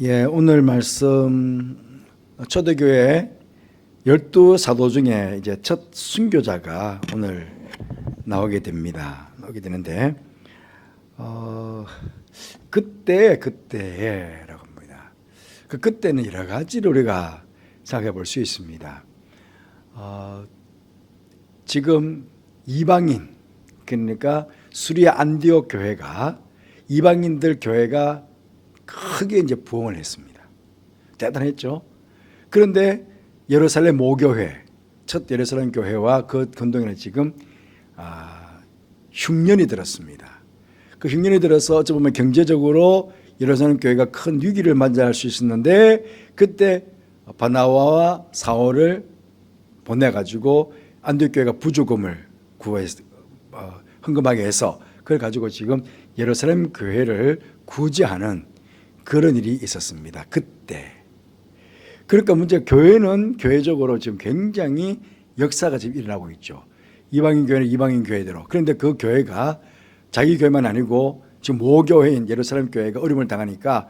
예, 오늘 말씀 초대교회 12사도 중에 이제 첫 순교자가 오늘 나오게 됩니다. 나오게 되는데 그때라고 합니다. 그때는 여러 가지를 우리가 생각해 볼 수 있습니다. 지금 이방인, 그러니까 수리아 안디옥 교회가 이방인들 교회가 크게 이제 부흥을 했습니다. 대단했죠. 그런데 예루살렘 모교회, 첫 예루살렘 교회와 그 근동에는 지금 흉년이 들었습니다. 그 흉년이 들어서 어찌 보면 경제적으로 예루살렘 교회가 큰 위기를 맞이할 수 있었는데, 그때 바나바와 사울을 보내가지고 안디옥 교회가 부조금을 구해서 헌금하게 해서 그걸 가지고 지금 예루살렘 교회를 구제하는 그런 일이 있었습니다. 그때. 그러니까 문제가 교회는 교회적으로 지금 굉장히 역사가 지금 일어나고 있죠. 이방인 교회는 이방인 교회대로. 그런데 그 교회가 자기 교회만 아니고 지금 모교회인 예루살렘 교회가 어려움을 당하니까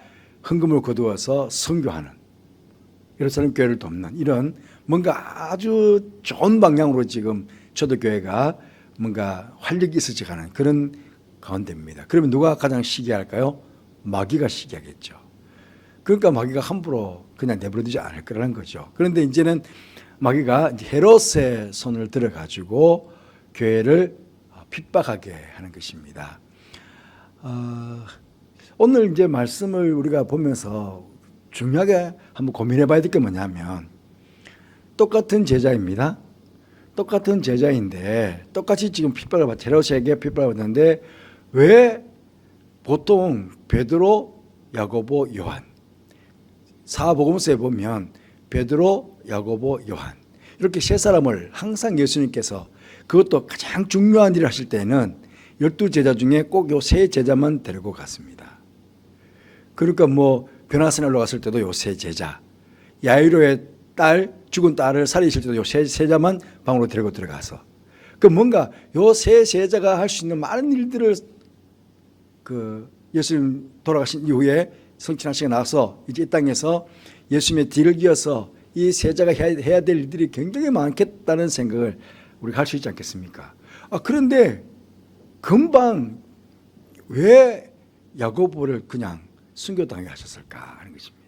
헌금을 거두어서 선교하는, 예루살렘 교회를 돕는 이런 뭔가 아주 좋은 방향으로 지금 초대교회가 뭔가 활력이 있어져가는 그런 가운데입니다. 그러면 누가 가장 시기할까요? 마귀가 시기하겠죠. 그러니까 마귀가 함부로 그냥 내버려두지 않을 거라는 거죠. 그런데 이제는 마귀가 헤롯의 손을 들어가지고 교회를 핍박하게 하는 것입니다. 오늘 이제 말씀을 우리가 보면서 중요하게 한번 고민해 봐야 될 게 뭐냐면, 똑같은 제자입니다. 똑같은 제자인데 똑같이 지금 핍박을 받, 헤롯에게 핍박을 받는데 왜 보통 베드로, 야고보, 요한, 사복음서에 보면 베드로, 야고보, 요한 이렇게 세 사람을 항상 예수님께서, 그것도 가장 중요한 일을 하실 때는 12제자 중에 꼭 요 세 제자만 데리고 갔습니다. 그러니까 뭐 변화산에 올라갔을 때도 요 세 제자, 야이로의 딸, 죽은 딸을 살리실 때도 요 세 제자만 방으로 데리고 들어가서, 그 뭔가 요 세 제자가 할 수 있는 많은 일들을 그 예수님 돌아가신 이후에 성취하시고 나서 이제 이 땅에서 예수님의 뒤를 이어서 이 세자가 해야 될 일들이 굉장히 많겠다는 생각을 우리가 할 수 있지 않겠습니까? 그런데 금방 왜 야고보를 그냥 순교당하게 하셨을까 하는 것입니다.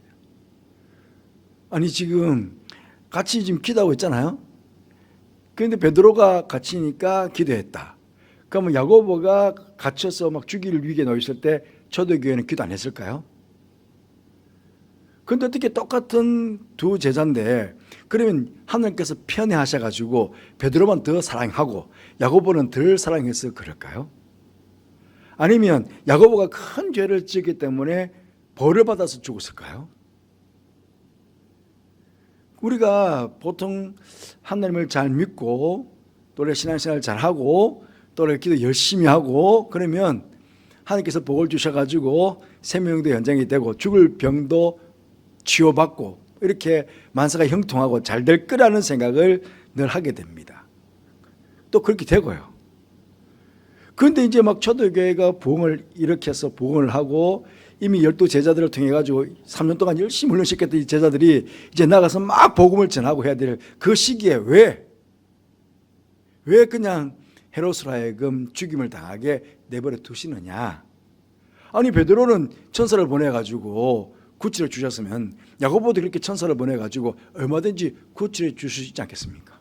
아니 지금 같이 지금 기도하고 있잖아요. 그런데 베드로가 갇히니까 기도했다. 그러면 야고보가 갇혀서 막 죽일 위기에 놓였을 때 초대교회는 기도 안 했을까요? 그런데 어떻게 똑같은 두 제자인데, 그러면 하나님께서 편애하셔가지고 베드로만 더 사랑하고 야고보는 덜 사랑해서 그럴까요? 아니면 야고보가 큰 죄를 지었기 때문에 벌을 받아서 죽었을까요? 우리가 보통 하나님을 잘 믿고 또 신앙생활 잘하고 또 기도 열심히 하고 그러면 하나님께서 복을 주셔가지고 생명도 연장이 되고 죽을 병도 치유받고 이렇게 만사가 형통하고 잘 될 거라는 생각을 늘 하게 됩니다. 또 그렇게 되고요. 그런데 이제 막 초대교회가 부흥을 일으켜서 부흥을 하고 이미 12제자들을 통해 가지고 3년 동안 열심히 훈련시켰던 이 제자들이 이제 나가서 막 복음을 전하고 해야 될 그 시기에 왜 그냥 헤롯으로 하여금 죽임을 당하게 내버려 두시느냐. 아니 베드로는 천사를 보내가지고 구치를 주셨으면 야고보도 그렇게 천사를 보내가지고 얼마든지 구치를 주실 수 있지 않겠습니까?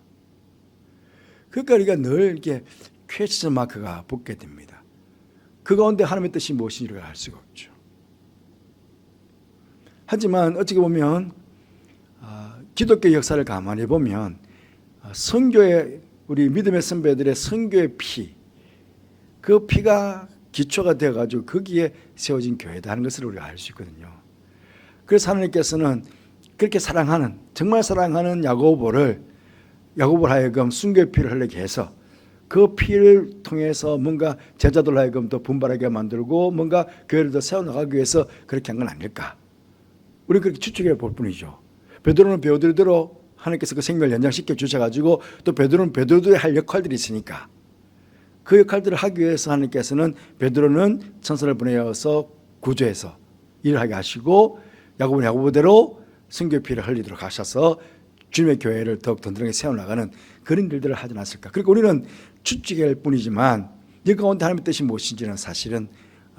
그러니까 우리가 늘 이렇게 퀘스천 마크가 붙게 됩니다. 그 가운데 하나님의 뜻이 무엇인지를 알 수가 없죠. 하지만 어찌 보면 기독교 역사를 가만히 보면 선교의 우리 믿음의 선배들의 선교의 피, 그 피가 기초가 되어가지고 거기에 세워진 교회다 하는 것을 우리가 알 수 있거든요. 그래서 하나님께서는 그렇게 사랑하는, 정말 사랑하는 야고보를 하여금 순교의 피를 흘리게 해서 그 피를 통해서 뭔가 제자들 하여금 더 분발하게 만들고 뭔가 교회를 더 세워나가기 위해서 그렇게 한 건 아닐까. 우리는 그렇게 추측해 볼 뿐이죠. 베드로는 베드로대로 하나님께서 그 생명을 연장시켜 주셔가지고 또 베드로는 베드로의 할 역할들이 있으니까 그 역할들을 하기 위해서 하나님께서는 베드로는 천사를 보내어서 구조해서 일을 하게 하시고 야고보는 야고보대로 선교 피를 흘리도록 하셔서 주님의 교회를 더욱 든든하게 세워나가는 그런 일들을 하지 않았을까. 그러니까 우리는 추측일 뿐이지만 이 가운데 하나님의 뜻이 무엇인지는 사실은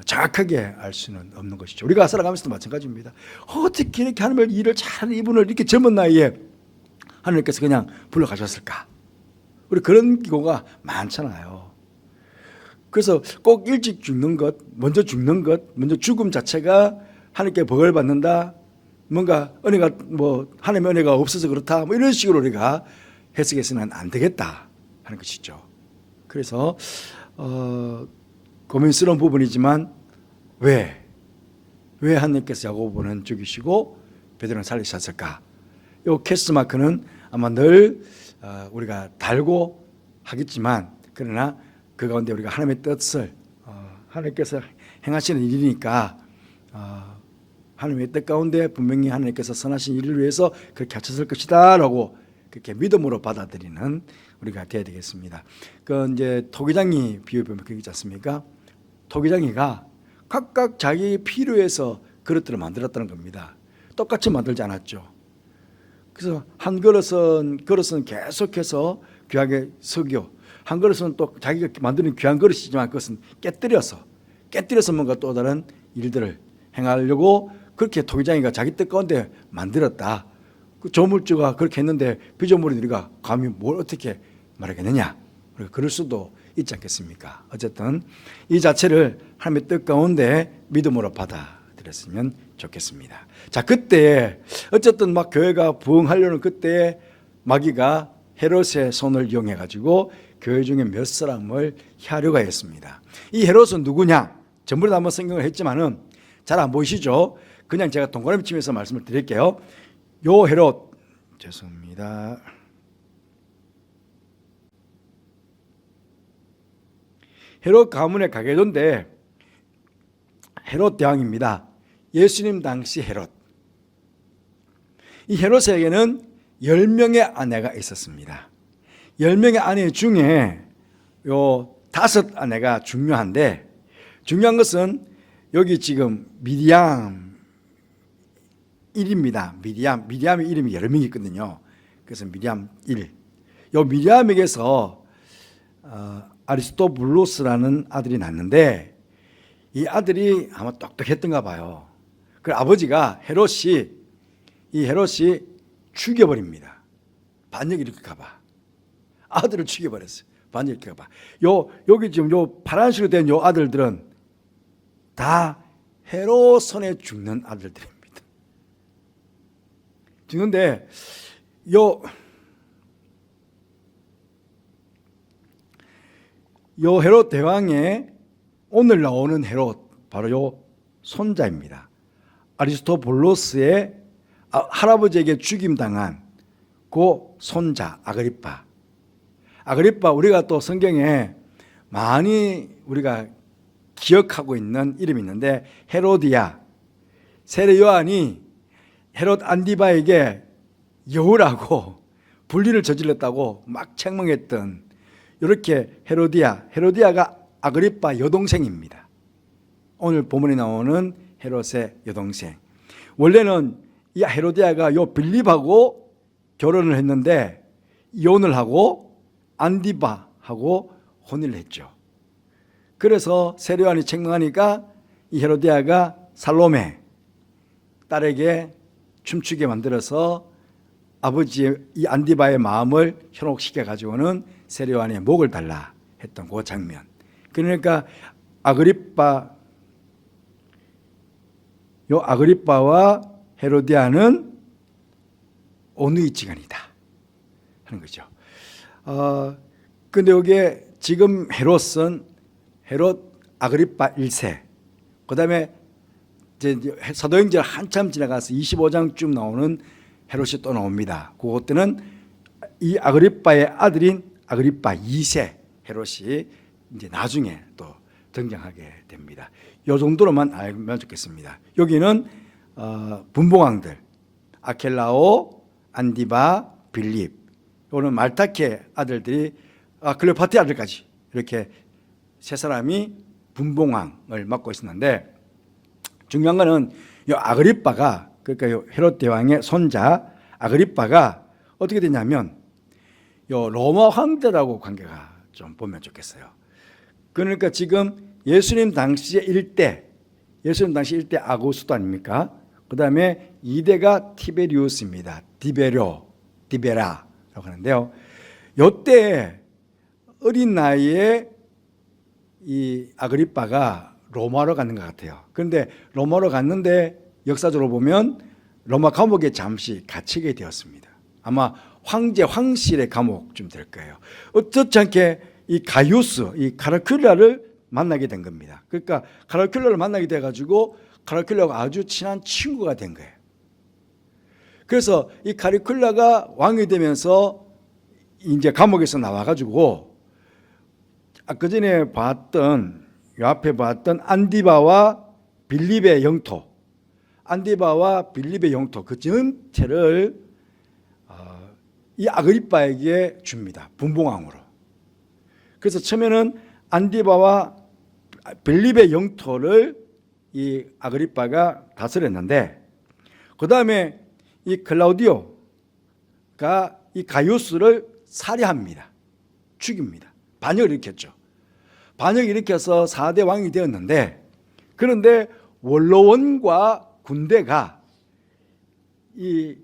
정확하게 알 수는 없는 것이죠. 우리가 살아가면서도 마찬가지입니다. 어떻게 이렇게 하나님의 일을 잘하는 이분을 이렇게 젊은 나이에 하나님께서 그냥 불러가셨을까. 우리 그런 경우가 많잖아요. 그래서 꼭 일찍 죽는 것, 먼저 죽는 것, 먼저 죽음 자체가 하나님께 벌을 받는다, 뭔가 은혜가 하나님의 은혜가 없어서 그렇다, 이런 식으로 우리가 해석해서는 안 되겠다 하는 것이죠. 그래서 고민스러운 부분이지만 왜 하나님께서 야고보는 죽이시고 베드로는 살리셨을까? 이 캐스마크는 아마 늘 우리가 달고 하겠지만, 그러나 그 가운데 우리가 하나님의 뜻을 하나님께서 행하시는 일이니까 하나님의 뜻 가운데 분명히 하나님께서 선하신 일을 위해서 그렇게 하셨을 것이다 라고 그렇게 믿음으로 받아들이는 우리가 되어야 되겠습니다. 그 이제 토기장이 비유 보면 그게 있지 않습니까? 토기장이가 각각 자기 필요해서 그릇들을 만들었다는 겁니다. 똑같이 만들지 않았죠. 그래서 한 그릇은 계속해서 귀하게 석유, 한 그릇은 또 자기가 만드는 귀한 그릇이지만 그것은 깨뜨려서 뭔가 또 다른 일들을 행하려고 그렇게 토기장이가 자기 뜻 가운데 만들었다. 그 조물주가 그렇게 했는데 비조물인 우리가 감히 뭘 어떻게 말하겠느냐. 그럴 수도 있지 않겠습니까? 어쨌든 이 자체를 하나님의 뜻 가운데 믿음으로 받아들였으면 좋겠습니다. 자, 그때 어쨌든 막 교회가 부흥하려는 그때 마귀가 헤롯의 손을 이용해 가지고 교회 중에 몇 사람을 해하려고 했습니다. 이 헤롯은 누구냐? 전부 다 한번 성경을 했지만은 잘 안 보이시죠? 그냥 제가 동그라미 치면서 말씀을 드릴게요. 요 헤롯, 죄송합니다. 헤롯 가문의 가계도인데 헤롯 대왕입니다. 예수님 당시 헤롯. 이 헤롯에게는 10명의 아내가 있었습니다. 10명의 아내 중에 요 5 아내가 중요한데, 중요한 것은 여기 지금 미디암 1입니다. 미디암의 이름이 여러 명이 있거든요. 그래서 미디암 1. 요 미디암에게서 아리스토블루스라는 아들이 났는데, 이 아들이 아마 똑똑했던가 봐요. 그 아버지가 이 헤롯이 죽여버립니다. 반역이 일으킬까봐. 아들을 죽여버렸어요. 반역이 일으킬까봐. 여기 지금 요 파란색으로 된 요 아들들은 다 헤롯 손에 죽는 아들들입니다. 죽는데 요 헤롯 대왕의 오늘 나오는 헤롯, 바로 요 손자입니다. 아리스토블로스의 할아버지에게 죽임당한 그 손자 아그리빠, 우리가 또 성경에 많이 우리가 기억하고 있는 이름이 있는데, 헤로디아, 세례 요한이 헤롯 안디바에게 여우라고 불리를 저질렀다고 막 책망했던 이렇게 헤로디아가 아그리빠 여동생입니다. 오늘 본문에 나오는 헤롯의 여동생. 원래는 이 헤로디아가 요 빌립하고 결혼을 했는데 이혼을 하고 안디바하고 혼인을 했죠. 그래서 세례 요한이 책망하니까 이 헤로디아가 살로메 딸에게 춤추게 만들어서 아버지의 이 안디바의 마음을 현혹시켜 가지고는 세례 요한의 목을 달라 했던 그 장면. 그러니까 아그리빠와 헤로디아는 온누이지간이다 하는 거죠. 근데 여기에 지금 헤롯 아그리빠 1세, 그 다음에 사도행전 한참 지나가서 25장쯤 나오는 헤롯이 또 나옵니다. 그것들은 이 아그리빠의 아들인 아그리빠 2세 헤롯이 이제 나중에 또 등장하게 됩니다. 이 정도로만 알면 좋겠습니다. 여기는 분봉왕들 아켈라오, 안디바, 빌립, 이거는 말타케 아들들이 클레오파트 아들까지 이렇게 세 사람이 분봉왕을 맡고 있었는데, 중요한 거는 이 아그리빠가 그러니까 헤롯 대왕의 손자 아그리빠가 어떻게 되냐면 요 로마 황제라고 관계가 좀 보면 좋겠어요. 그러니까 지금 예수님 당시의 1대, 예수님 당시 1대 아구스도 아닙니까? 그 다음에 2대가 티베리우스입니다. 디베라라고 하는데요. 요때 어린 나이에 이 아그리빠가 로마로 가는 것 같아요. 그런데 로마로 갔는데 역사적으로 보면 로마 감옥에 잠시 갇히게 되었습니다. 아마 황실의 감옥쯤 될 거예요. 어떻지 않게 이 가이우스, 이 카라큘라를 만나게 된 겁니다. 그러니까 카라큘라를 만나게 돼가지고 카라큘라가 아주 친한 친구가 된 거예요. 그래서 이 카라큘라가 왕이 되면서 이제 감옥에서 나와가지고 아까 전에 봤던 요 앞에 봤던 안디바와 빌립의 영토, 그 전체를 이 아그리빠에게 줍니다. 분봉왕으로. 그래서 처음에는 안디바와 빌립의 영토를 이 아그리빠가 다스렸는데 그 다음에 이 클라우디오가 이 가이우스를 살해합니다. 죽입니다. 반역을 일으켰죠. 반역을 일으켜서 4대 왕이 되었는데 그런데 원로원과 군대가 이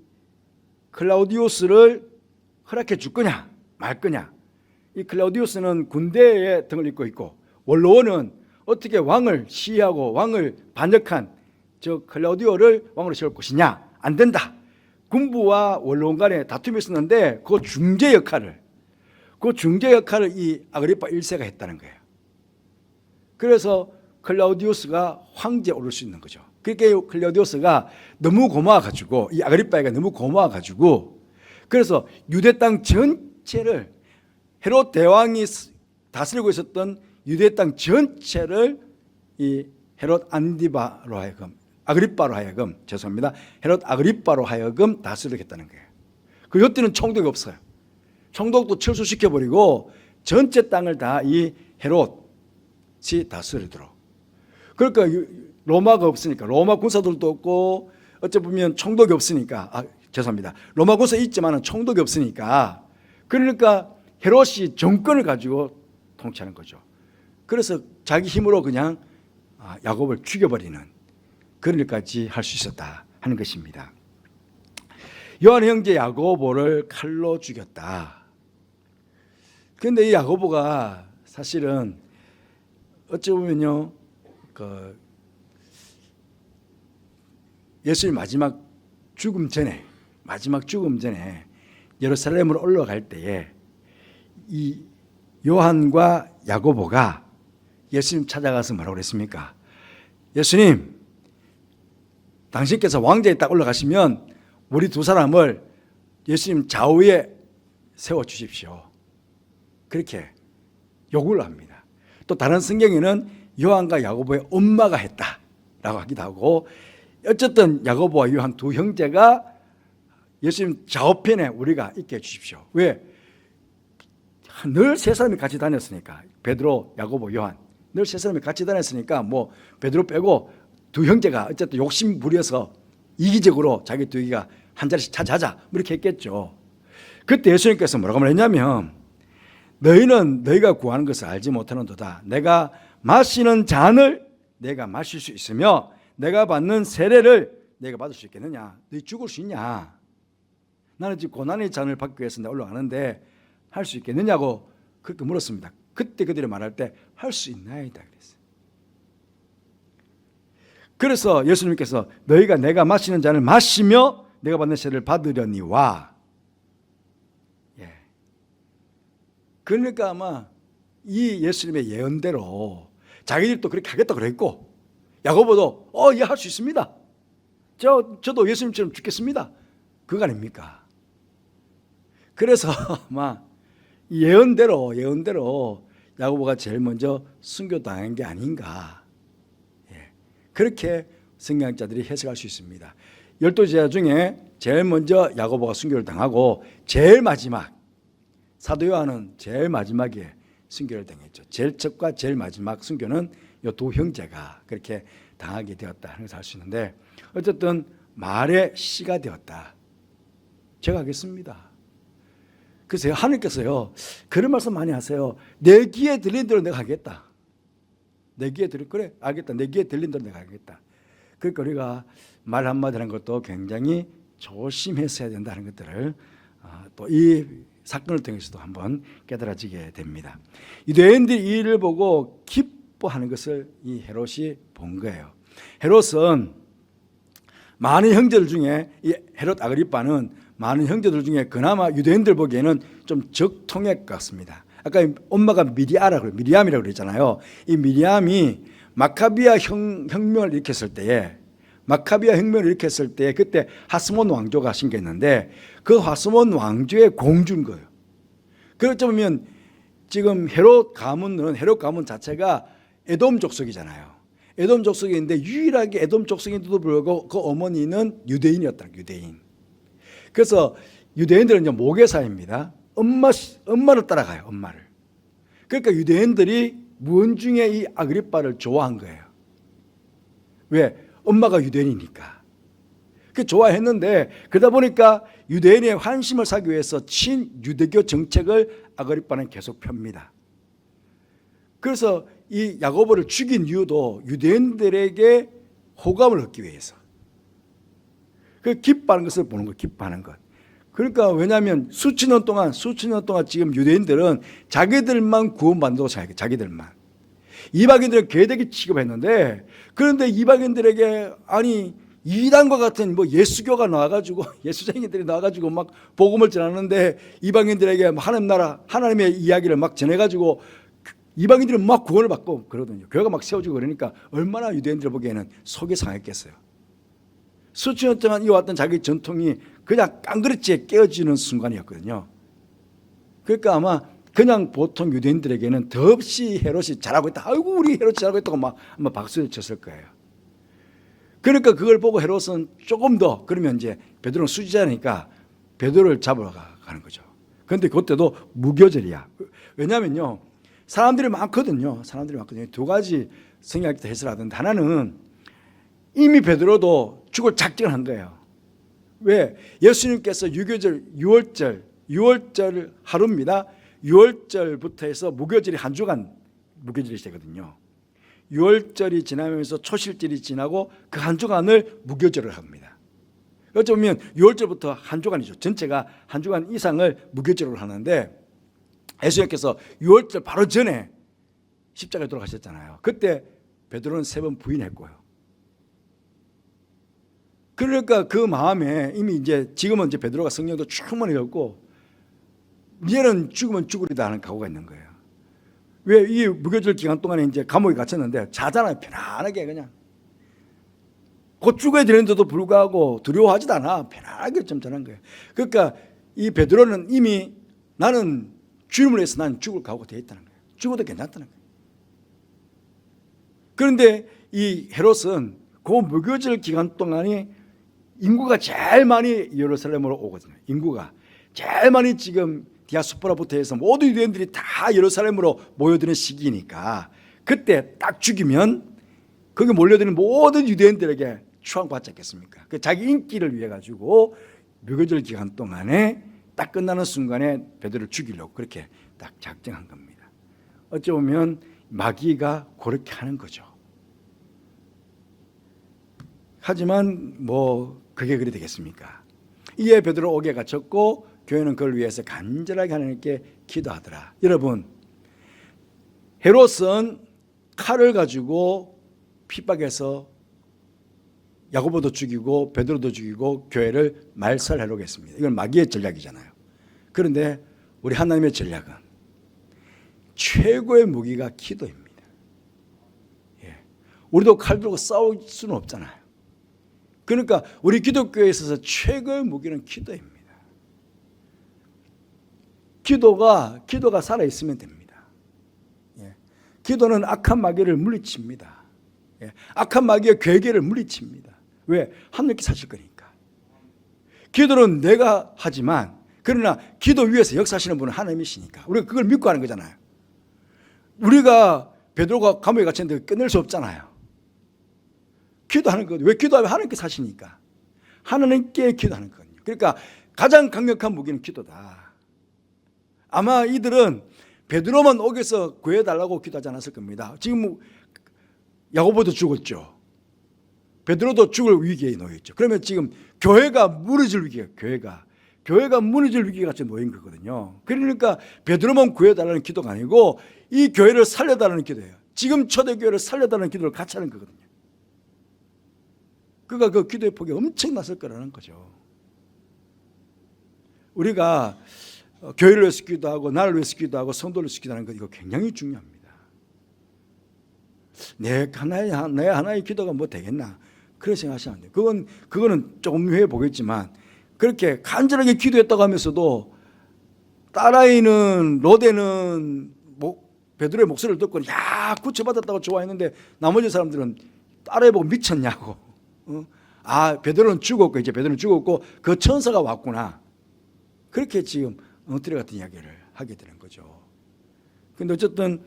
클라우디우스를 허락해 줄 거냐 말 거냐. 이 클라우디우스는 군대에 등을 잇고 있고 원로원은 어떻게 왕을 시해하고 왕을 반역한 저 클라우디오를 왕으로 세울 것이냐. 안 된다. 군부와 원로원 간에 다툼이 있었는데 그 중재 역할을 이 아그리빠 1세가 했다는 거예요. 그래서 클라우디우스가 황제에 오를 수 있는 거죠. 그러니까 클라우디우스가 너무 고마워가지고 이 아그리빠가 너무 고마워가지고 그래서 유대 땅 전체를 헤롯 대왕이 다스리고 있었던 유대 땅 전체를 이 헤롯 안디바로 하여금 헤롯 아그리빠로 하여금 다스리게 했다는 거예요. 그 요때는 총독이 없어요. 총독도 철수시켜버리고 전체 땅을 다 이 헤롯이 다스리도록. 그러니까 로마가 없으니까 로마 군사들도 없고 어찌 보면 총독이 없으니까 로마 군사 있지만은 총독이 없으니까 그러니까 헤롯이 정권을 가지고 통치하는 거죠. 그래서 자기 힘으로 그냥 야곱을 죽여버리는 그런 일까지 할 수 있었다 하는 것입니다. 요한 형제 야고보를 칼로 죽였다. 그런데 이 야고보가 사실은 어찌 보면요, 예수님 마지막 죽음 전에 예루살렘으로 올라갈 때에 이 요한과 야고보가 예수님 찾아가서 뭐라고 그랬습니까? 예수님, 당신께서 왕좌에 딱 올라가시면 우리 두 사람을 예수님 좌우에 세워주십시오. 그렇게 요구를 합니다. 또 다른 성경에는 요한과 야고보의 엄마가 했다라고 하기도 하고 어쨌든 야고보와 요한 두 형제가 예수님 좌우편에 우리가 있게 해주십시오. 왜? 늘 세 사람이 같이 다녔으니까 베드로, 야고보, 요한 늘 세 사람이 같이 다녔으니까 뭐 베드로 빼고 두 형제가 어쨌든 욕심 부려서 이기적으로 자기 두 개가 한 자리씩 차지하자 뭐 이렇게 했겠죠. 그때 예수님께서 뭐라고 말했냐면 너희는 너희가 구하는 것을 알지 못하는도다. 내가 마시는 잔을 내가 마실 수 있으며 내가 받는 세례를 내가 받을 수 있겠느냐. 너희 죽을 수 있냐. 나는 지금 고난의 잔을 받기 위해서 내가 올라가는데 할 수 있겠느냐고 그렇게 물었습니다. 그때 그들이 말할 때 할 수 있나이다 그랬어요. 그래서 예수님께서 너희가 내가 마시는 잔을 마시며 내가 받는 세례를 받으려니와 그러니까 아마 이 예수님의 예언대로 자기들이 또 그렇게 하겠다 그랬고 야고보도 할 수 있습니다. 저도 예수님처럼 죽겠습니다. 그거 아닙니까? 그래서 아마 예언대로 야고보가 제일 먼저 순교당한 게 아닌가. 그렇게 성경학자들이 해석할 수 있습니다. 12제자 중에 제일 먼저 야고보가 순교를 당하고 제일 마지막 사도 요한은 제일 마지막에 순교를 당했죠. 제일 첫과 제일 마지막 순교는 이 두 형제가 그렇게 당하게 되었다 하는 것을 알 수 있는데 어쨌든 말의 씨가 되었다. 제가 하겠습니다. 그래서 하나님께서요 그런 말씀 많이 하세요. 내 귀에 들린 대로 내가 하겠다. 내 귀에 들린 그래 알겠다. 내 귀에 들린 대로 내가 하겠다. 그러니까 우리가 말 한마디 하는 것도 굉장히 조심했어야 된다는 것들을 또 이 사건을 통해서도 한번 깨달아지게 됩니다. 유대인들이 이 일을 보고 기뻐하는 것을 이 헤롯이 본 거예요. 헤롯은 많은 형제들 중에 이 헤롯 아그리빠는 많은 형제들 중에 그나마 유대인들 보기에는 좀 적통의 같습니다. 아까 엄마가 미리암이라고 그랬잖아요. 이 미리암이 마카비아 혁명을 일으켰을 때에 그때 하스몬 왕조가 생겼는데 그 하스몬 왕조의 공주인 거예요. 그렇죠 보면 지금 헤롯 가문 자체가 에돔 족속이잖아요. 에돔 족속인데 유일하게 에돔 족속인데도 불구하고 그 어머니는 유대인이었다. 유대인. 그래서 유대인들은 이제 모계사입니다. 엄마를 따라가요. 엄마를. 그러니까 유대인들이 무언중에 이 아그리빠를 좋아한 거예요. 왜? 엄마가 유대인이니까. 그 좋아했는데 그러다 보니까 유대인의 환심을 사기 위해서 친유대교 정책을 아그리빠는 계속 펴니다. 그래서 이 야고보를 죽인 이유도 유대인들에게 호감을 얻기 위해서. 그 기뻐하는 것을 보는 거, 기뻐하는 것. 그러니까 왜냐하면 수천 년 동안 지금 유대인들은 자기들만 구원받는다고 생각해요. 자기들만. 이방인들은 괴되게 취급했는데 그런데 이방인들에게 아니 이단과 같은 뭐 예수교가 나와가지고 예수쟁이들이 나와가지고 막 복음을 전하는데 이방인들에게 하나님 나라 하나님의 이야기를 막 전해가지고 이방인들은 막 구원을 받고 그러거든요. 교회가 막 세워지고 그러니까 얼마나 유대인들 보기에는 속이 상했겠어요. 수천 년 동안 이어왔던 자기 전통이 그냥 깡그릇지에 깨어지는 순간이었거든요. 그러니까 아마 그냥 보통 유대인들에게는 더없이 헤롯이 잘하고 있다. 아이고 우리 헤롯이 잘하고 있다고 막 아마 박수를 쳤을 거예요. 그러니까 그걸 보고 헤롯은 조금 더 그러면 이제 베드로는 수지자니까 베드로를 잡으러 가는 거죠. 그런데 그때도 무교절이야. 왜냐하면요 사람들이 많거든요. 두 가지 성경학자 해설을 하던데 하나는 이미 베드로도 죽을 작정을 한 거예요. 왜? 예수님께서 유교절 6월절 하루입니다. 6월절부터 해서 무교절이 한 주간 무교절이 되거든요. 6월절이 지나면서 초실절이 지나고 그 한 주간을 무교절을 합니다. 어쩌면 6월절부터 한 주간이죠. 전체가 한 주간 이상을 무교절을 하는데 예수님께서 6월절 바로 전에 십자가에 돌아가셨잖아요. 그때 베드로는 3번 부인했고요. 그러니까 그 마음에 이미 지금은 베드로가 성령도 충만해졌고 이제는 죽으면 죽으리다 하는 각오가 있는 거예요. 왜? 이 무교절 기간 동안에 이제 감옥에 갇혔는데 자잖아요. 편안하게 그냥. 곧 죽어야 되는데도 불구하고 두려워하지도 않아. 편안하게 좀 전한 거예요. 그러니까 이 베드로는 이미 나는 주님을 위해서 난 죽을 각오가 되어 있다는 거예요. 죽어도 괜찮다는 거예요. 그런데 이 헤롯은 그 무교절 기간 동안에 인구가 제일 많이 예루살렘으로 오거든요. 인구가 제일 많이 지금 디아스포라부터 해서 모든 유대인들이 다 예루살렘으로 모여드는 시기니까 그때 딱 죽이면 거기 몰려드는 모든 유대인들에게 추앙받지 않겠습니까? 그 자기 인기를 위해 가지고 무교절 기간 동안에 딱 끝나는 순간에 베드로를 죽이려고 그렇게 딱 작정한 겁니다. 어찌 보면 마귀가 그렇게 하는 거죠. 하지만 뭐 그게 그리 되겠습니까? 이에 베드로 옥에 갇혔고 교회는 그걸 위해서 간절하게 하나님께 기도하더라. 여러분, 헤롯은 칼을 가지고 핍박해서 야고보도 죽이고 베드로도 죽이고 교회를 말살하려고 했습니다. 이건 마귀의 전략이잖아요. 그런데 우리 하나님의 전략은 최고의 무기가 기도입니다. 예. 우리도 칼 들고 싸울 수는 없잖아요. 그러니까 우리 기독교에 있어서 최고의 무기는 기도입니다. 기도가 살아있으면 됩니다. 예. 기도는 악한 마귀를 물리칩니다. 예. 악한 마귀의 괴계를 물리칩니다. 왜? 하나님께 사실 거니까. 기도는 내가 하지만 그러나 기도 위에서 역사하시는 분은 하나님이시니까 우리가 그걸 믿고 하는 거잖아요. 우리가 베드로가 감옥에 갇혔는데 끝낼 수 없잖아요. 기도하는 거. 왜 기도하면 하나님께 사시니까. 하나님께 기도하는 거거든요. 그러니까 가장 강력한 무기는 기도다. 아마 이들은 베드로만 옥에서 구해달라고 기도하지 않았을 겁니다. 지금 야고보도 죽었죠. 베드로도 죽을 위기에 놓여있죠. 그러면 지금 교회가 무너질 위기예요. 교회가 무너질 위기가 같이 놓인 거거든요. 그러니까 베드로만 구해달라는 기도가 아니고 이 교회를 살려달라는 기도예요. 지금 초대교회를 살려달라는 기도를 같이 하는 거거든요. 그가 그 기도의 폭이 엄청났을 거라는 거죠. 우리가 교회를 위해서 기도하고 나를 위해서 기도하고 성도를 위해서 기도하는 것 이거 굉장히 중요합니다. 내 하나의 기도가 뭐 되겠나 그렇게 생각하시면 안 돼요. 그거는 조금 후에 보겠지만 그렇게 간절하게 기도했다고 하면서도 딸아이는 로데는 베드로의 목소리를 듣고 야 구체받았다고 좋아했는데 나머지 사람들은 딸아이 보고 미쳤냐고. 베드로는 죽었고 이제 베드로는 죽었고 그 천사가 왔구나. 그렇게 지금 엉터리 같은 이야기를 하게 되는 거죠. 근데 어쨌든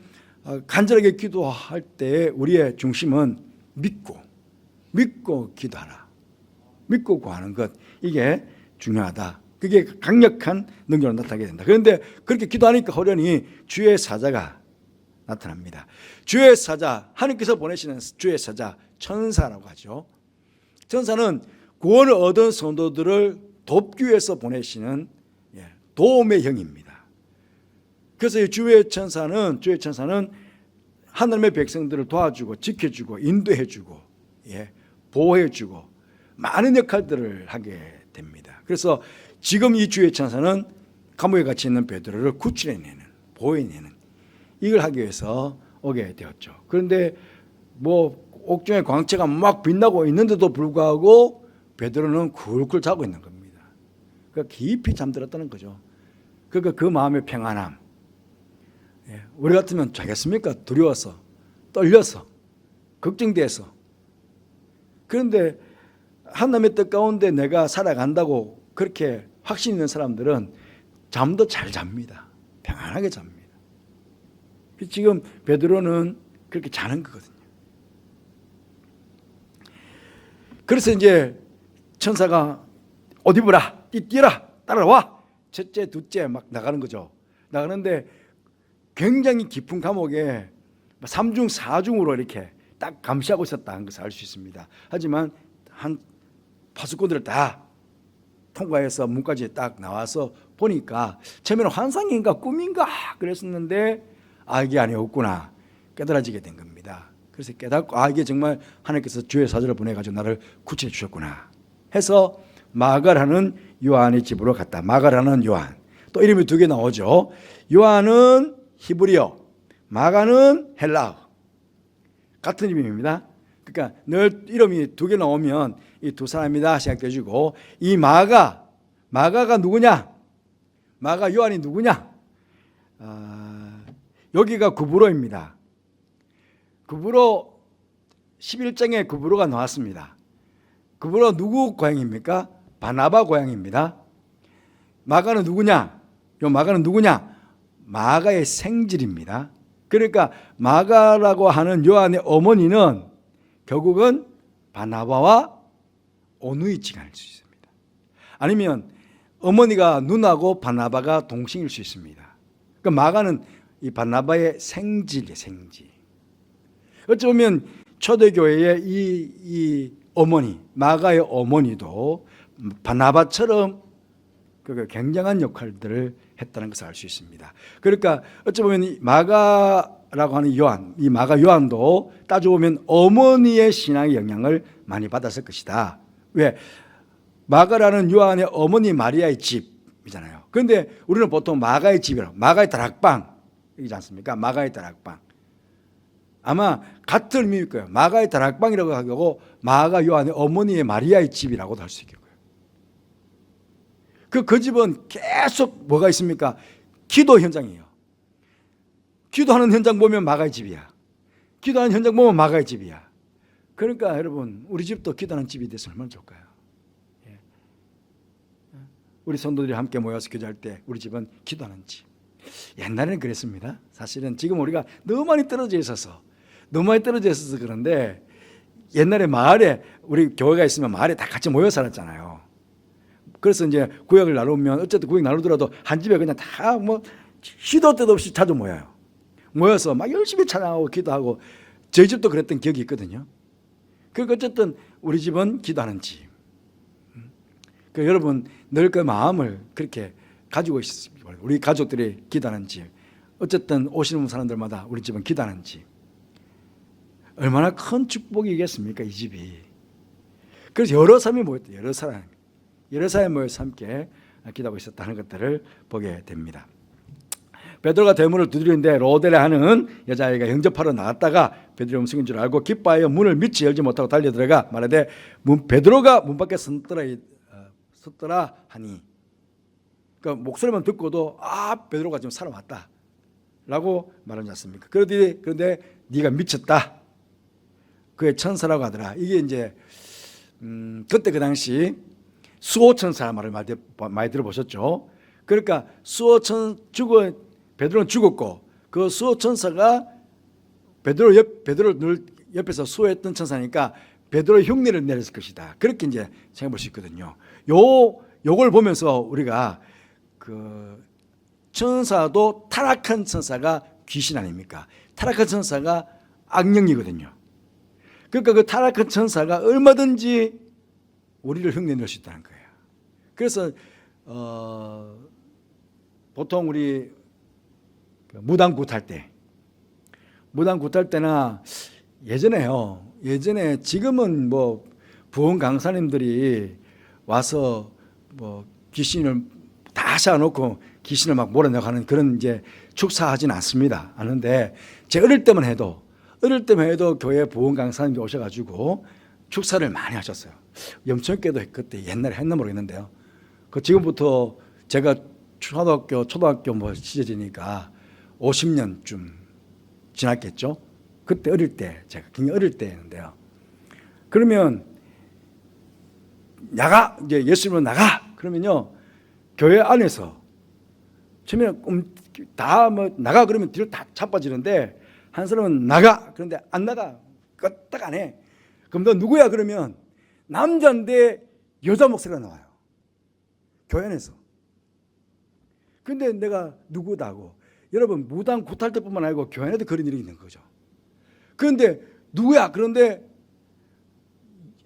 간절하게 기도할 때 우리의 중심은 믿고 기도하라. 믿고 구하는 것 이게 중요하다. 그게 강력한 능력으로 나타나게 된다. 그런데 그렇게 기도하니까 호련히 주의 사자가 나타납니다. 주의 사자, 하나님께서 보내시는 주의 사자, 천사라고 하죠. 천사는 구원을 얻은 성도들을 돕기 위해서 보내시는 도움의 형입니다. 그래서 주의 천사는 하나님의 백성들을 도와주고 지켜주고 인도해주고 보호해주고 많은 역할들을 하게 됩니다. 그래서 지금 이 주의 천사는 감옥에 갇혀 있는 베드로를 구출해내는 보호해내는 이걸 하기 위해서 오게 되었죠. 그런데 옥중에 광채가 막 빛나고 있는데도 불구하고 베드로는 굴굴 자고 있는 겁니다. 그러니까 깊이 잠들었다는 거죠. 그러니까 그 마음의 평안함. 우리 같으면 자겠습니까? 두려워서, 떨려서, 걱정돼서. 그런데 하나님의 뜻 가운데 내가 살아간다고 그렇게 확신 있는 사람들은 잠도 잘 잡니다. 평안하게 잡니다. 지금 베드로는 그렇게 자는 거거든요. 그래서 이제 천사가 옷 입으라, 뛰라, 따라와. 첫째, 둘째 막 나가는 거죠. 나가는데 굉장히 깊은 감옥에 3중, 4중으로 이렇게 딱 감시하고 있었다는 것을 알 수 있습니다. 하지만 한 파수꾼들을 다 통과해서 문까지 딱 나와서 보니까 처음에는 환상인가 꿈인가 그랬었는데 이게 아니었구나 깨달아지게 된 겁니다. 그래서 깨닫고 이게 정말 하나님께서 주의 사자를 보내가지고 나를 구출해 주셨구나 해서 마가라는 요한의 집으로 갔다. 마가라는 요한. 또 이름이 2개 나오죠. 요한은 히브리어, 마가는 헬라어. 같은 이름입니다. 그러니까 늘 이름이 2개 나오면 이 두 사람이다 생각해주고 이 마가가 누구냐? 마가 요한이 누구냐? 여기가 구브로입니다. 구브로 11장에 구브로가 나왔습니다. 구브로 누구 고향입니까? 바나바 고향입니다. 마가는 누구냐? 마가는 누구냐? 마가의 생질입니다. 그러니까 마가라고 하는 요한의 어머니는 결국은 바나바와 오누이지간일 수 있습니다. 아니면 어머니가 누나고 바나바가 동생일 수 있습니다. 그러니까 마가는 이 바나바의 생질이에요. 생질. 어찌 보면 초대교회의 이 어머니, 마가의 어머니도 바나바처럼 그 굉장한 역할들을 했다는 것을 알 수 있습니다. 그러니까 어찌 보면 이 마가라고 하는 요한, 이 마가 요한도 따져보면 어머니의 신앙의 영향을 많이 받았을 것이다. 왜? 마가라는 요한의 어머니 마리아의 집이잖아요. 그런데 우리는 보통 마가의 집이라고, 마가의 다락방이지 않습니까? 마가의 다락방. 아마 같은 의미일 거예요. 마가의 다락방이라고 하고 마가 요한의 어머니의 마리아의 집이라고도 할 수 있겠고요. 그 집은 계속 뭐가 있습니까? 기도 현장이에요. 기도하는 현장 보면 마가의 집이야. 기도하는 현장 보면 마가의 집이야. 그러니까 여러분 우리 집도 기도하는 집이 됐으면 얼마나 좋을까요? 우리 성도들이 함께 모여서 기도할 때 우리 집은 기도하는 집. 옛날에는 그랬습니다. 사실은 지금 우리가 너무 많이 떨어져 있어서 그런데 옛날에 마을에 우리 교회가 있으면 마을에 다 같이 모여 살았잖아요. 그래서 이제 구역을 나누면 어쨌든 구역 나누더라도 한 집에 그냥 다 뭐 시도 때도 없이 자주 모여요. 모여서 막 열심히 찬양하고 기도하고 저희 집도 그랬던 기억이 있거든요. 그러니까 어쨌든 우리 집은 기도하는 집. 그 여러분 늘 그 마음을 그렇게 가지고 있습니다. 우리 가족들이 기도하는 집. 어쨌든 오시는 사람들마다 우리 집은 기도하는 집. 얼마나 큰 축복이겠습니까, 이 집이. 그래서 여러 사람이 모였다. 여러 사람이 모여서 함께 기도하고 있었다는 것들을 보게 됩니다. 베드로가 대문을 두드리는데 로데레 하는 여자아이가 영접하러 나갔다가 베드로 음성인 줄 알고 기뻐하여 문을 미치 열지 못하고 달려들어가 말하되 베드로가 문 밖에 섰더라 하니, 그러니까 목소리만 듣고도 베드로가 지금 살아왔다 라고 말하지 않습니까? 그런데 네가 미쳤다, 그의 천사라고 하더라. 이게 이제 그때 그 당시 수호천사 말을 많이 들어보셨죠? 그러니까 베드로는 죽었고 그 수호천사가 베드로 늘 옆에서 수호했던 천사니까 베드로의 흉내를 내렸을 것이다. 그렇게 이제 생각해 볼 수 있거든요. 요걸 보면서 우리가 그 천사도 타락한 천사가 귀신 아닙니까? 타락한 천사가 악령이거든요. 그러니까 그 타락한 천사가 얼마든지 우리를 흉내낼 수 있다는 거예요. 그래서 보통 우리 무당 굿할 때나 예전에 지금은 뭐 부흥 강사님들이 와서 뭐 귀신을 다 샤워놓고 귀신을 막 몰아내고 하는 그런 이제 축사하지는 않습니다. 않는데 제 어릴 때만 해도 교회 부흥 강사님이 오셔가지고 축사를 많이 하셨어요. 염천교도 그때 옛날에 했나 모르겠는데요. 그 지금부터 제가 초등학교 뭐 시절이니까 50년쯤 지났겠죠. 그때 어릴 때, 제가 굉장히 어릴 때였는데요. 그러면 이제 예수님은 나가! 그러면요, 교회 안에서 처음에 다 뭐 나가 그러면 뒤로 다 자빠지는데 한 사람은 나가! 그런데 안 나가. 끄떡 안 해. 그럼 너 누구야? 그러면 남자인데 여자 목소리가 나와요. 교회 안에서. 근데 내가 누구다고. 여러분 무당 굿할 때뿐만 아니고 교회 안에도 그런 일이 있는 거죠. 그런데 누구야? 그런데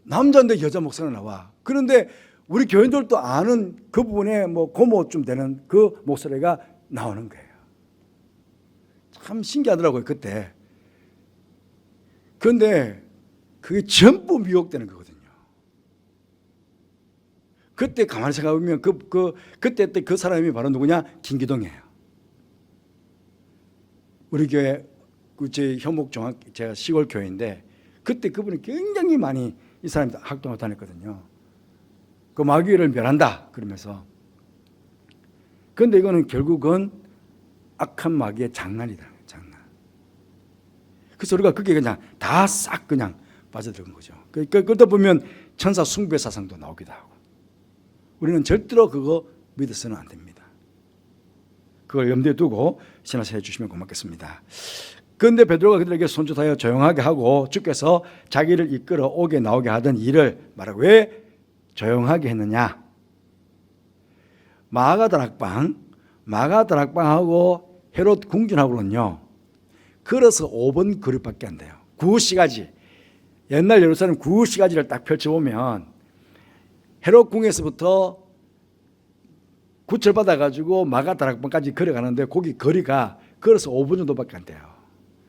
남자인데 여자 목소리가 나와. 그런데 우리 교인들도 아는 그 부분에 뭐 고모쯤 되는 그 목소리가 나오는 거예요. 참 신기하더라고요, 그때. 그런데 그게 전부 미혹되는 거거든요. 그때 가만히 생각해보면 그때 그 사람이 바로 누구냐? 김기동이에요. 우리 교회 제 현목종학 제가 시골 교회인데 그때 그분이 굉장히 많이 이 사람이 학동을 다녔거든요. 그 마귀를 멸한다 그러면서. 그런데 이거는 결국은 악한 마귀의 장난이다. 장난. 그래서 우리가 그게 그냥 다 싹 그냥 빠져들은 거죠. 그러다 보면 천사 숭배 사상도 나오기도 하고. 우리는 절대로 그거 믿어서는 안 됩니다. 그걸 염두에 두고 신하시해 주시면 고맙겠습니다. 그런데 베드로가 그들에게 손짓하여 조용하게 하고 주께서 자기를 이끌어 오게 나오게 하던 일을 말하고, 왜 조용하게 했느냐? 마가다락방하고 헤롯 궁전하고는요 걸어서 5번 거리밖에 안 돼요. 구시가지. 옛날 예루살렘 구시가지를 딱 펼쳐보면 헤롯 궁에서부터 구철받아가지고 마가다락방까지 걸어가는데 거기 거리가 걸어서 5분 정도밖에 안 돼요.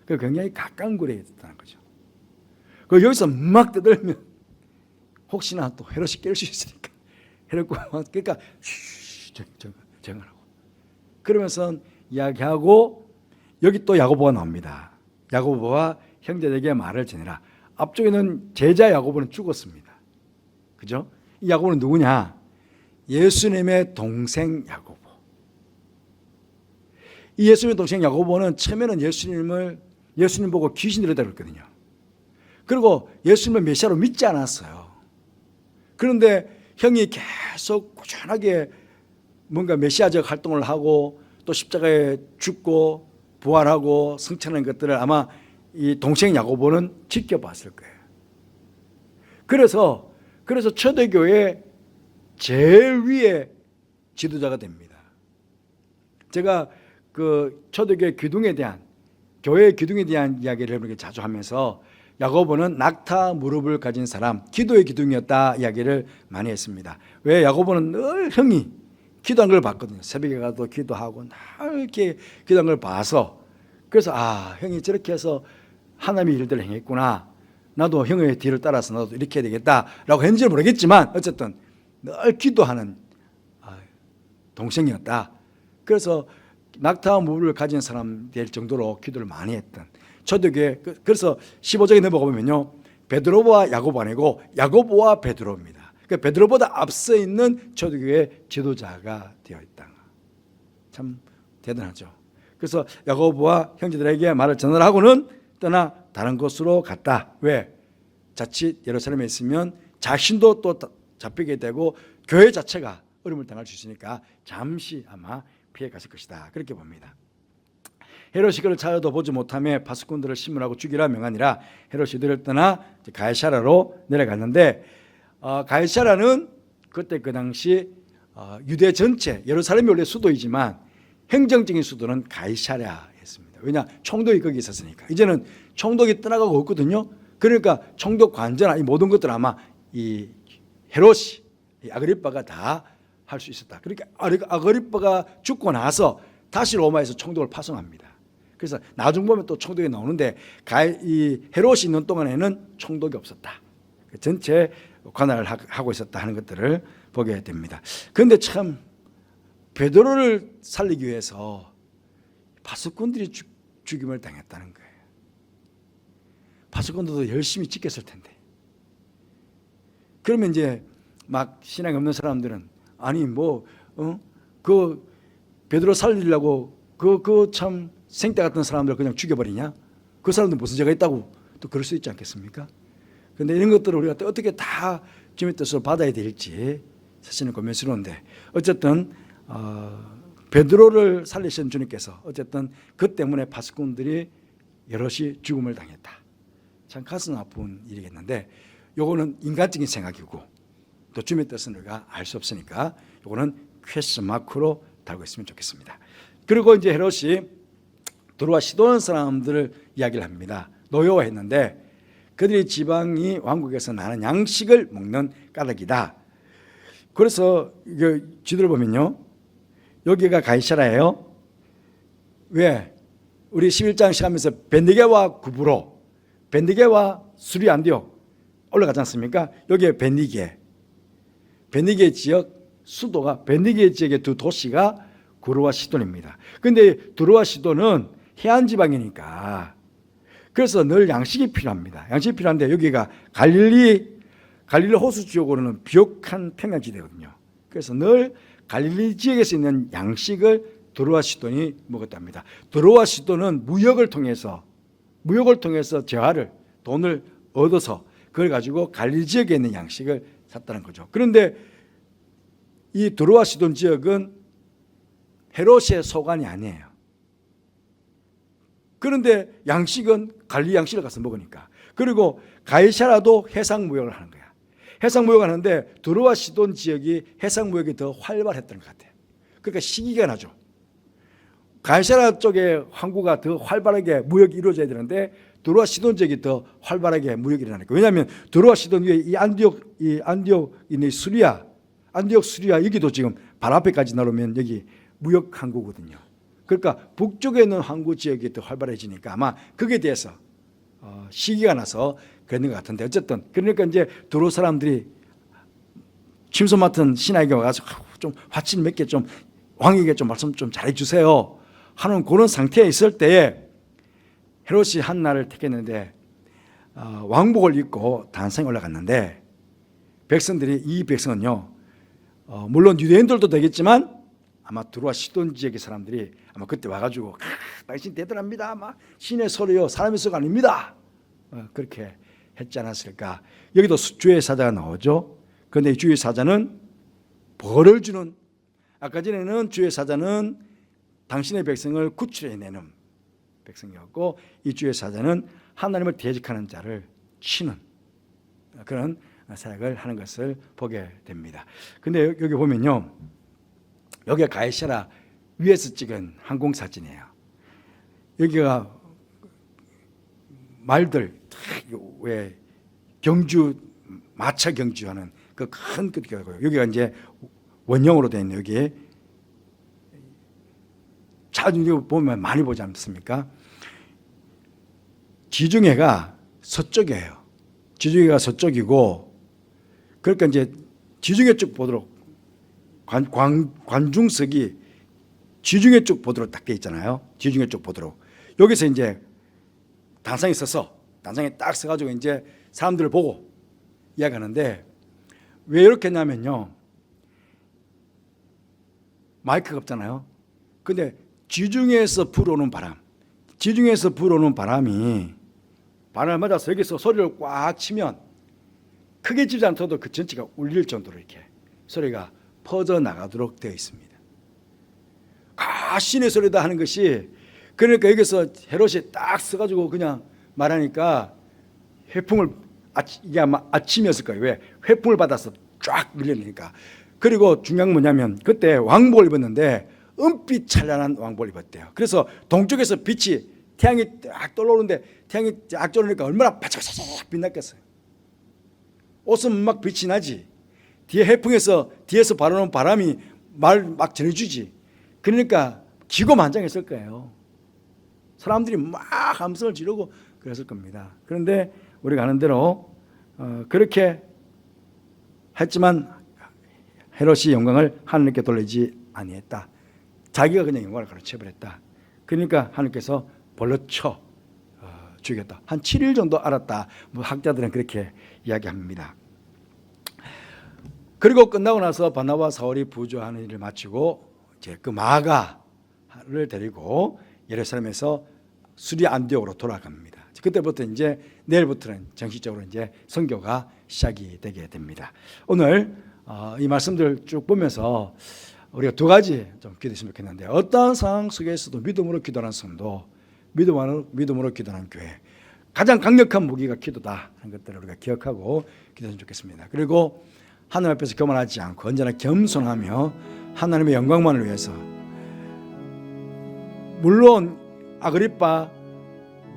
굉장히 가까운 거리에 있다는 거죠. 여기서 막 떠들면 혹시나 또 헤롯이 깰 수 있으니까 헤롯 그러니까 정하라고 그러면서 이야기하고, 여기 또 야고보가 나옵니다. 야고보와 형제에게 말을 전해라. 앞쪽에는 제자 야고보는 죽었습니다. 그죠? 이 야고보는 누구냐? 예수님의 동생 야고보. 이 예수님의 동생 야고보는 처음에는 예수님 보고 귀신 들었다고 했거든요. 그리고 예수님을 메시아로 믿지 않았어요. 그런데 형이 계속 꾸준하게 뭔가 메시아적 활동을 하고 또 십자가에 죽고 부활하고 승천한 것들을 아마 이 동생 야고보는 지켜봤을 거예요. 그래서 초대교회 제일 위에 지도자가 됩니다. 제가 그 초대교회 기둥에 대한, 교회의 기둥에 대한 이야기를 이렇게 자주 하면서 야고보는 낙타 무릎을 가진 사람, 기도의 기둥이었다 이야기를 많이 했습니다. 왜? 야고보는 늘 형이 기도한 걸 봤거든요. 새벽에 가도 기도하고 늘 이렇게 기도한 걸 봐서, 그래서 형이 저렇게 해서 하나님의 일들을 행했구나, 나도 형의 뒤를 따라서 나도 이렇게 해야 되겠다라고 했는지 모르겠지만 어쨌든 늘 기도하는 동생이었다. 그래서 낙타 무릎을 가진 사람 될 정도로 기도를 많이 했던 초대교회. 그래서 15장에 넘어가면요, 베드로와 야고보 아니고 야고보와 베드로입니다. 그러니까 베드로보다 앞서 있는 초대교회 지도자가 되어 있다. 참 대단하죠. 그래서 야고보와 형제들에게 말을 전하라고는 떠나 다른 곳으로 갔다. 왜? 자칫 예루살렘에 있으면 자신도 또 잡히게 되고 교회 자체가 어려움을 당할 수 있으니까 잠시 아마 피해 갔을 것이다, 그렇게 봅니다. 헤롯이 그를 찾아도 보지 못하며 파수꾼들을 신문하고 죽이라 명하니라. 헤롯이 들을 떠나 가이사라로 내려갔는데, 가이사라는 그때 그 당시 유대 전체, 예루살렘이 원래 수도이지만 행정적인 수도는 가이사랴였습니다. 왜냐? 총독이 거기 있었으니까. 이제는 총독이 떠나가고 없거든요. 그러니까 총독 관저나 이 모든 것들 아마 이 헤롯이, 이 아그리빠가 다 할 수 있었다. 그러니까 아그리빠가 죽고 나서 다시 로마에서 총독을 파송합니다. 그래서 나중 보면 또 총독이 나오는데, 이 헤롯이 있는 동안에는 총독이 없었다. 전체 관할을 하고 있었다 하는 것들을 보게 됩니다. 그런데 참 베드로를 살리기 위해서 파수꾼들이 죽임을 당했다는 거예요. 파수꾼들도 열심히 지켰을 텐데. 그러면 이제 막 신앙이 없는 사람들은 아니 그 베드로 살리려고 그 참 생떼 같은 사람들 그냥 죽여버리냐? 그 사람들 무슨 죄가 있다고 또 그럴 수 있지 않겠습니까? 그런데 이런 것들을 우리가 또 어떻게 다 주님의 뜻으로 받아야 될지 사실은 고민스러운데, 어쨌든 베드로를 살리신 주님께서 어쨌든 그 때문에 파수꾼들이 여럿이 죽음을 당했다. 참 가슴 아픈 일이겠는데, 요거는 인간적인 생각이고 또 주님의 뜻은 우리가 알 수 없으니까 요거는 퀘스천 마크로 달고 있으면 좋겠습니다. 그리고 이제 헤롯이 두루와 시돈 사람들을 이야기를 합니다. 노여워했는데 그들이 지방이 왕국에서 나는 양식을 먹는 까닭이다. 그래서 이거 지도를 보면요, 여기가 가이사라예요. 왜? 우리 11장 시작하면서 벤니게와 구브로, 벤니게와 수리 안디옥 올라가지 않습니까? 여기에 벤니게 지역 수도가, 벤니게 지역의 두 도시가 두루와 시돈입니다. 그런데 두루와 시돈은 해안 지방이니까 그래서 늘 양식이 필요합니다. 양식이 필요한데 여기가 갈릴리 호수 지역으로는 비옥한 평야지대거든요. 그래서 늘 갈릴리 지역에서 있는 양식을 두루와 시돈이 먹었답니다. 두루와 시돈은 무역을 통해서 재화를, 돈을 얻어서 그걸 가지고 갈릴리 지역에 있는 양식을 샀다는 거죠. 그런데 이 두루와 시돈 지역은 헤롯의 소관이 아니에요. 그런데 양식은 갈릴리 양식을 가서 먹으니까. 그리고 가이사라도 해상 무역을 하는 거야. 해상 무역을 하는데 두루와 시돈 지역이 해상 무역이 더 활발했던 것 같아요. 그러니까 시기가 나죠. 가이사라 쪽에 항구가 더 활발하게 무역이 이루어져야 되는데 두루와 시돈 지역이 더 활발하게 무역이 일어나니까. 왜냐하면 두루와 시돈 위에 이 안디옥 있는 안디옥 수리아 여기도 지금 발 앞에까지 나오면 여기 무역 항구거든요. 그러니까 북쪽에 있는 항구 지역이 더 활발해지니까 아마 거기에 대해서 시기가 나서 그런 것 같은데, 어쨌든 그러니까 이제 두루 사람들이 침소 맡은 신하에게 와서 좀 화친 몇 개 좀 왕에게 좀 말씀 좀 잘해주세요 하는 그런 상태에 있을 때에 헤롯이 한 날을 택했는데 왕복을 입고 단상에 올라갔는데, 백성들이, 이 백성은요 물론 유대인들도 되겠지만 아마 두루와 시돈 지역의 사람들이 아마 그때 와가지고 당신 대단합니다, 아마 신의 소리요 사람의 소리가 아닙니다, 그렇게 했지 않았을까. 여기도 주의 사자가 나오죠. 그런데 이 주의 사자는 벌을 주는, 아까 전에는 주의 사자는 당신의 백성을 구출해내는 백성이었고, 이 주의 사자는 하나님을 대적하는 자를 치는 그런 사역을 하는 것을 보게 됩니다. 근데 여기 보면요, 여기가 가이사랴 위에서 찍은 항공 사진이에요. 여기가 말들 왜 경주 마차 경주하는 그 큰 끝이고요. 여기가 이제 원형으로 되어 있는 여기 자주 보면 많이 보지 않습니까? 지중해가 서쪽이에요. 지중해가 서쪽이고, 그러니까 이제 지중해 쪽 보도록 관중석이 지중해 쪽 보도록 딱 돼 있잖아요. 지중해 쪽 보도록. 여기서 이제 단상에 서서 단상에 딱 서가지고 이제 사람들을 보고 이야기하는데, 왜 이렇게 했냐면요, 마이크가 없잖아요. 근데 지중해에서 불어오는 바람, 지중해에서 불어오는 바람을 맞아서 여기서 소리를 꽉 치면 크게 치지 않더라도 그 전체가 울릴 정도로 이렇게 소리가 퍼져나가도록 되어 있습니다. 신의 소리다 하는 것이, 그러니까 여기서 헤롯이 딱 서가지고 그냥 말하니까 회풍을, 이게 아마 아침이었을 거예요. 왜? 회풍을 받아서 쫙 밀려내니까. 그리고 중요한 건 뭐냐면 그때 왕복을 입었는데 은빛 찬란한 왕복을 입었대요. 그래서 동쪽에서 빛이, 태양이 딱 떠오르는데 태양이 딱 떠오르니까 얼마나 바짝바짝 빛났겠어요. 옷은 막 빛이 나지. 뒤에 해풍에서 뒤에서 바라는 바람이 말 막 전해주지. 그러니까 기고만장했을 거예요. 사람들이 막 함성을 지르고 그랬을 겁니다. 그런데 우리가 아는 대로 그렇게 했지만 헤롯이 영광을 하나님께 돌리지 아니했다. 자기가 그냥 영광을 가로채버렸다. 그러니까 하나님께서 벌러쳐 죽였다. 한 7일 정도 알았다. 학자들은 그렇게 이야기합니다. 그리고 끝나고 나서 바나바와 사울이 부조하는 일을 마치고 이제 그 마가를 데리고 예루살렘에서 수리 안디옥으로 돌아갑니다. 그때부터 이제 내일부터는 정식적으로 이제 선교가 시작이 되게 됩니다. 오늘 이 말씀들 쭉 보면서 우리가 두 가지 좀 기도했으면 좋겠는데, 어떠한 상황 속에서도 믿음으로 기도하는 성도, 믿음으로 기도하는 교회, 가장 강력한 무기가 기도다 하는 것들을 우리가 기억하고 기도했으면 좋겠습니다. 그리고 하나님 앞에서 교만하지 않고 언제나 겸손하며 하나님의 영광만을 위해서, 물론 아그리빠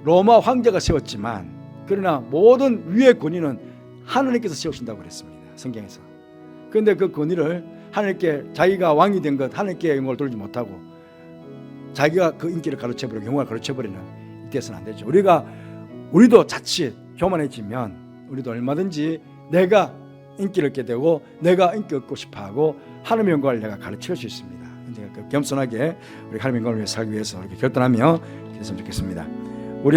로마 황제가 세웠지만 그러나 모든 위의 권위는 하나님께서 세우신다고 그랬습니다. 성경에서. 그런데 그 권위를 하나님께, 자기가 왕이 된 것 하나님께 영광을 돌리지 못하고 자기가 그 인기를 가로채버리고 영광을 가로채버리는 이때서는 안 되죠. 우리도 자칫 교만해지면 우리도 얼마든지 내가 인기를 얻게 되고 내가 인기 얻고 싶어하고 하나님의 영광을 내가 가르칠 수 있습니다. 이제 겸손하게 우리 하나님의 영광을 위해 살기 위해서 이렇게 결단하며 기도했으면 좋겠습니다. 우리